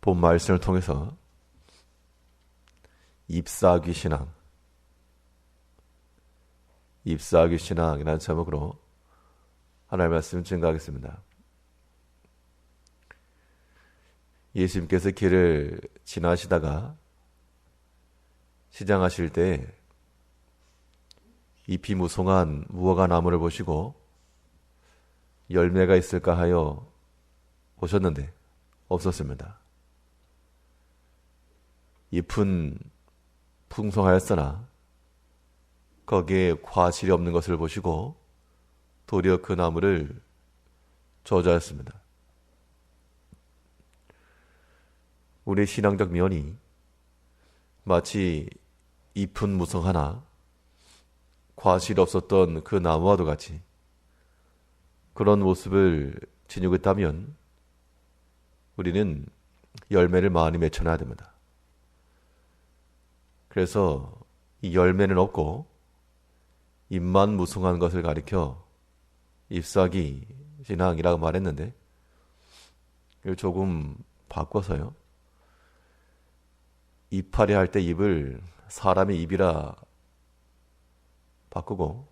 본 말씀을 통해서 잎사귀 신앙이라는 제목으로 하나님의 말씀을 증거하겠습니다. 예수님께서 길을 지나시다가 시장하실 때 잎이 무성한 무화과 나무를 보시고 열매가 있을까 하여 보셨는데 없었습니다. 잎은 풍성하였으나 거기에 과실이 없는 것을 보시고 도리어 그 나무를 저주하였습니다. 우리의 신앙적 면이 마치 잎은 무성하나 과실이 없었던 그 나무와도 같이 그런 모습을 지니고 있다면 우리는 열매를 많이 맺혀놔야 됩니다. 그래서 이 열매는 없고 잎만 무성한 것을 가리켜 잎사귀 신앙이라고 말했는데 이걸 조금 바꿔서요. 이파리 할 때 잎을 사람의 입이라 바꾸고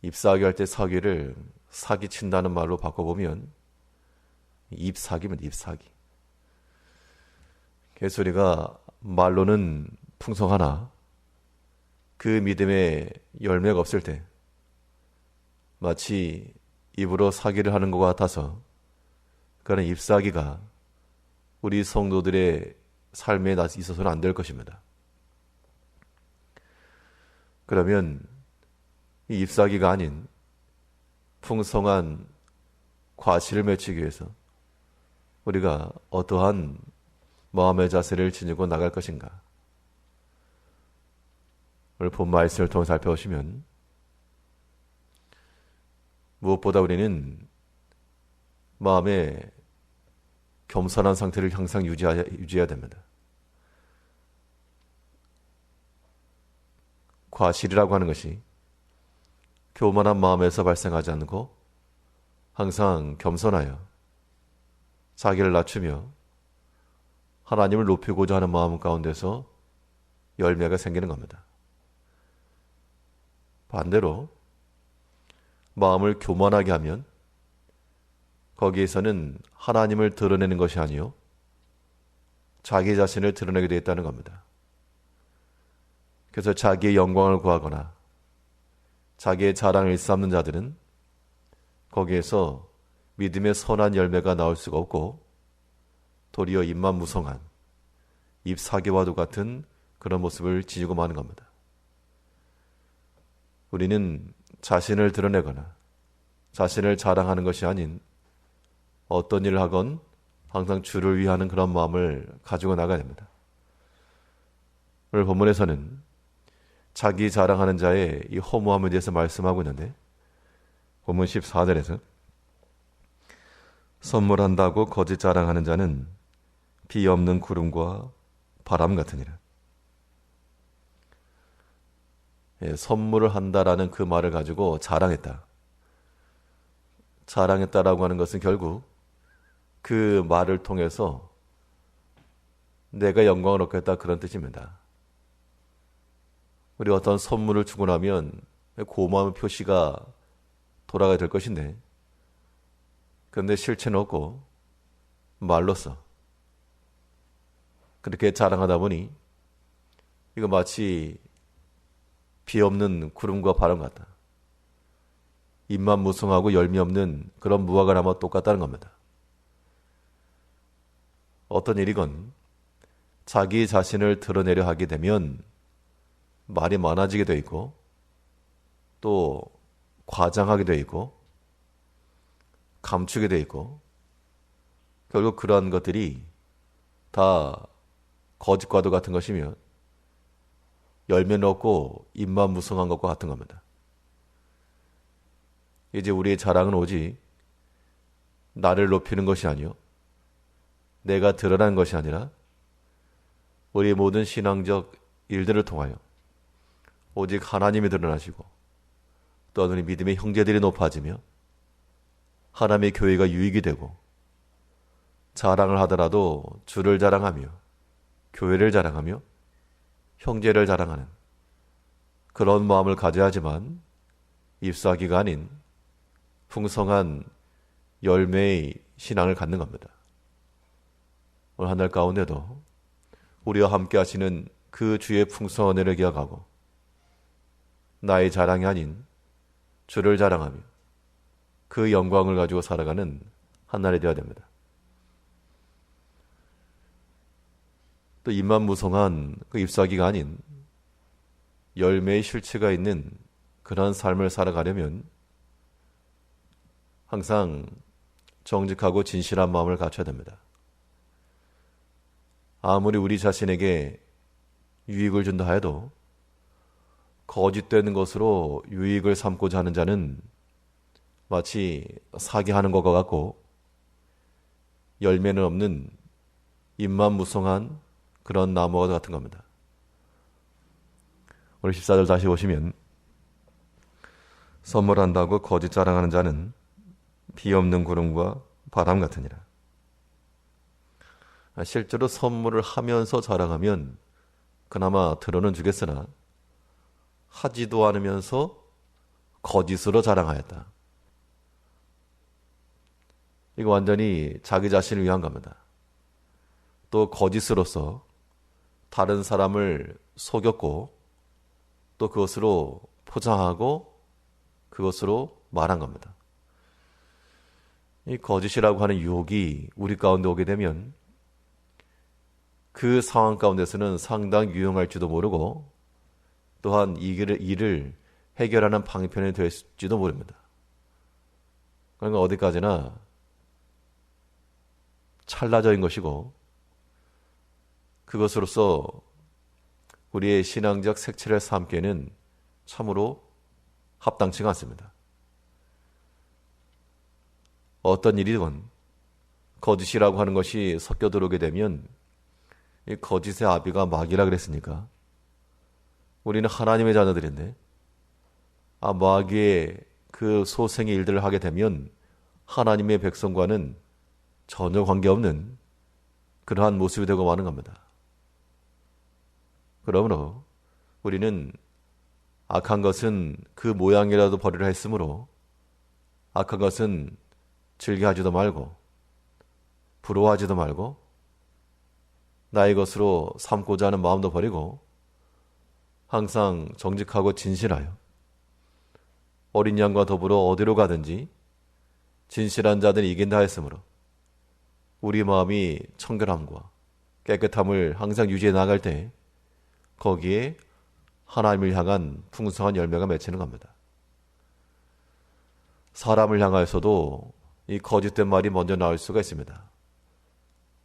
잎사귀 할 때 사귀를 사기친다는 말로 바꿔보면 잎사귀면 잎사귀. 그래서 우리가 말로는 풍성하나 그 믿음에 열매가 없을 때 마치 입으로 사기를 하는 것 같아서 그런 잎사귀가 우리 성도들의 삶에 있어서는 안 될 것입니다. 그러면 이 잎사귀가 아닌 풍성한 과실을 맺히기 위해서 우리가 어떠한 마음의 자세를 지니고 나갈 것인가? 오늘 본 말씀을 통해 살펴보시면 무엇보다 우리는 마음의 겸손한 상태를 항상 유지해야 됩니다. 과실이라고 하는 것이 교만한 마음에서 발생하지 않고 항상 겸손하여 자기를 낮추며 하나님을 높이고자 하는 마음 가운데서 열매가 생기는 겁니다. 반대로 마음을 교만하게 하면 거기에서는 하나님을 드러내는 것이 아니요 자기 자신을 드러내게 되었다는 겁니다. 그래서 자기의 영광을 구하거나 자기의 자랑을 일삼는 자들은 거기에서 믿음의 선한 열매가 나올 수가 없고 도리어 잎만 무성한 잎사귀와도 같은 그런 모습을 지니고 마는 겁니다. 우리는 자신을 드러내거나 자신을 자랑하는 것이 아닌 어떤 일을 하건 항상 주를 위하는 그런 마음을 가지고 나가야 됩니다. 오늘 본문에서는 자기 자랑하는 자의 이 허무함에 대해서 말씀하고 있는데 본문 14절에서 선물한다고 거짓 자랑하는 자는 비 없는 구름과 바람 같으니라. 선물을 한다라는 그 말을 가지고 자랑했다. 자랑했다라고 하는 것은 결국 그 말을 통해서 내가 영광을 얻겠다 그런 뜻입니다. 우리 어떤 선물을 주고 나면 고마움의 표시가 돌아가야 될 것인데 그런데 실체는 없고 말로써 그렇게 자랑하다 보니 이거 마치 비 없는 구름과 바람 같다. 잎만 무성하고 열매 없는 그런 무화과 나무와 똑같다는 겁니다. 어떤 일이건 자기 자신을 드러내려 하게 되면 말이 많아지게 되어 있고 또 과장하게 되어 있고 감추게 되어 있고 결국 그러한 것들이 다 거짓과도 같은 것이며 열매는 없고 잎만 무성한 것과 같은 겁니다. 이제 우리의 자랑은 오직 나를 높이는 것이 아니요 내가 드러난 것이 아니라 우리의 모든 신앙적 일들을 통하여 오직 하나님이 드러나시고 또한 우리 믿음의 형제들이 높아지며 하나님의 교회가 유익이 되고 자랑을 하더라도 주를 자랑하며 교회를 자랑하며 형제를 자랑하는 그런 마음을 가져야 하지만 잎사귀가 아닌 풍성한 열매의 신앙을 갖는 겁니다. 오늘 한 달 가운데도 우리와 함께 하시는 그 주의 풍성한 은혜를 기억하고 나의 자랑이 아닌 주를 자랑하며 그 영광을 가지고 살아가는 한 날이 되어야 됩니다. 또 잎만 무성한 그 잎사귀가 아닌 열매의 실체가 있는 그런 삶을 살아가려면 항상 정직하고 진실한 마음을 갖춰야 됩니다. 아무리 우리 자신에게 유익을 준다 해도 거짓되는 것으로 유익을 삼고자 하는 자는 마치 사기하는 것과 같고 열매는 없는 잎만 무성한 그런 나무와 같은 겁니다. 우리 14절 다시 보시면 선물한다고 거짓 자랑하는 자는 비 없는 구름과 바람 같으니라. 실제로 선물을 하면서 자랑하면 그나마 들어는 주겠으나 하지도 않으면서 거짓으로 자랑하였다. 이거 완전히 자기 자신을 위한 겁니다. 또 거짓으로서 다른 사람을 속였고 또 그것으로 포장하고 그것으로 말한 겁니다. 이 거짓이라고 하는 유혹이 우리 가운데 오게 되면 그 상황 가운데서는 상당히 유용할지도 모르고 또한 이 일을 해결하는 방편이 될지도 모릅니다. 그러니까 어디까지나 찰나적인 것이고 그것으로서 우리의 신앙적 색채를 삼기에는 참으로 합당치가 않습니다. 어떤 일이든 거짓이라고 하는 것이 섞여 들어오게 되면 이 거짓의 아비가 마귀라 그랬으니까 우리는 하나님의 자녀들인데 마귀의 그 소생의 일들을 하게 되면 하나님의 백성과는 전혀 관계없는 그러한 모습이 되고 마는 겁니다. 그러므로 우리는 악한 것은 그 모양이라도 버리라 했으므로 악한 것은 즐겨하지도 말고 부러워하지도 말고 나의 것으로 삼고자 하는 마음도 버리고 항상 정직하고 진실하여 어린 양과 더불어 어디로 가든지 진실한 자들이 이긴다 했으므로 우리 마음이 청결함과 깨끗함을 항상 유지해 나갈 때 거기에 하나님을 향한 풍성한 열매가 맺히는 겁니다. 사람을 향하여서도 이 거짓된 말이 먼저 나올 수가 있습니다.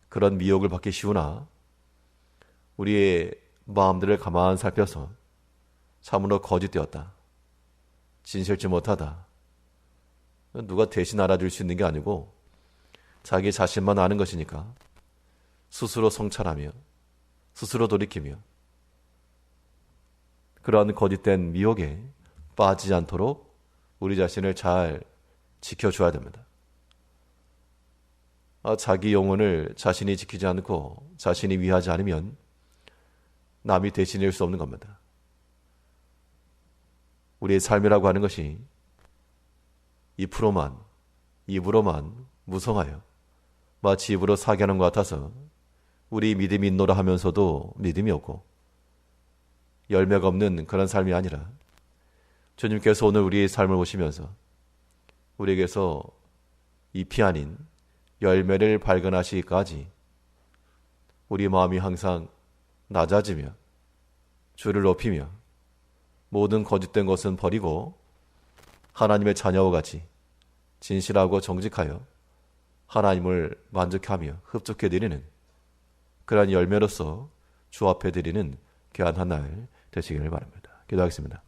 그런 미혹을 받기 쉬우나 우리의 마음들을 가만 살펴서 참으로 거짓되었다, 진실치 못하다, 누가 대신 알아줄 수 있는 게 아니고 자기 자신만 아는 것이니까 스스로 성찰하며 스스로 돌이키며 그러한 거짓된 미혹에 빠지지 않도록 우리 자신을 잘 지켜줘야 됩니다. 자기 영혼을 자신이 지키지 않고 자신이 위하지 않으면 남이 대신할 수 없는 겁니다. 우리의 삶이라고 하는 것이 입으로만 무성하여 마치 입으로 사기하는 것 같아서 우리 믿음이 있노라 하면서도 믿음이 없고 열매가 없는 그런 삶이 아니라 주님께서 오늘 우리의 삶을 보시면서 우리에게서 잎이 아닌 열매를 발견하시기까지 우리 마음이 항상 낮아지며 주를 높이며 모든 거짓된 것은 버리고 하나님의 자녀와 같이 진실하고 정직하여 하나님을 만족하며 흡족해 드리는 그러한 열매로서 주 앞에 드리는 귀한 한 날 되시기를 바랍니다. 기도하겠습니다.